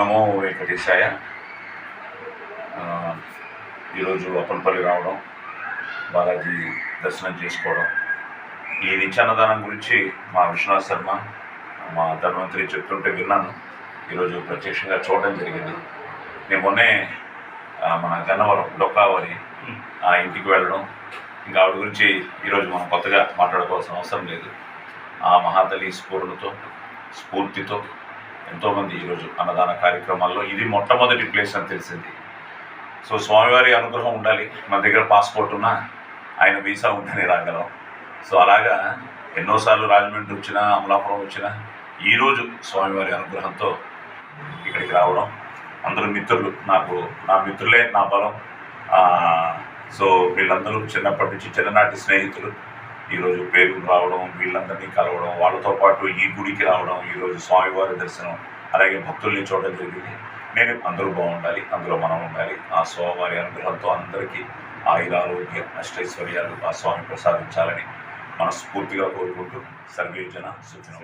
నమో వెంకటేశాయ. ఈరోజు అప్పనపల్లి రావడం, బాలాజీ దర్శనం చేసుకోవడం, ఈ నిత్యాన్నదానం గురించి మా విశ్వనాథ్ శర్మ, మా ధన్వంతరి చెప్తుంటే విన్నాను. ఈరోజు ప్రత్యక్షంగా చూడడం జరిగింది. నేను మొన్నే మన గన్నవరం డొక్కావని ఆ ఇంటికి వెళ్ళడం, ఇంకా ఆవిడ గురించి ఈరోజు మనం కొత్తగా మాట్లాడుకోవాల్సిన అవసరం లేదు. ఆ మహాతల్లి స్ఫూర్తితో ఎంతోమంది ఈరోజు అన్నదాన కార్యక్రమాల్లో ఇది మొట్టమొదటి ప్లేస్ అని తెలిసింది. సో స్వామివారి అనుగ్రహం ఉండాలి. మన దగ్గర పాస్పోర్ట్ ఉన్నా, ఆయన వీసా ఉంటేనే రాగలం. సో అలాగా ఎన్నోసార్లు రాజమండ్రి వచ్చినా, అమలాపురం వచ్చినా, ఈరోజు స్వామివారి అనుగ్రహంతో ఇక్కడికి రావడం, అందరూ మిత్రులు, నా మిత్రులే నా బలం. సో వీళ్ళందరూ చిన్నప్పటి నుంచి చిన్ననాటి స్నేహితులు ఈరోజు పేరుకు రావడం, వీళ్ళందరినీ కలవడం, వాళ్ళతో పాటు ఈ గుడికి రావడం, ఈరోజు స్వామివారి దర్శనం, అలాగే భక్తుల్ని చూడడం జరిగింది. నేను అందరూ బాగుండాలి, అందులో మనం ఉండాలి. ఆ స్వామివారి అనుగ్రహంతో అందరికీ ఆయురారోగ్య అష్టైశ్వర్యాలు ఆ స్వామి ప్రసాదించాలని మనస్ఫూర్తిగా కోరుకుంటూ సర్వే జన సుఖినో.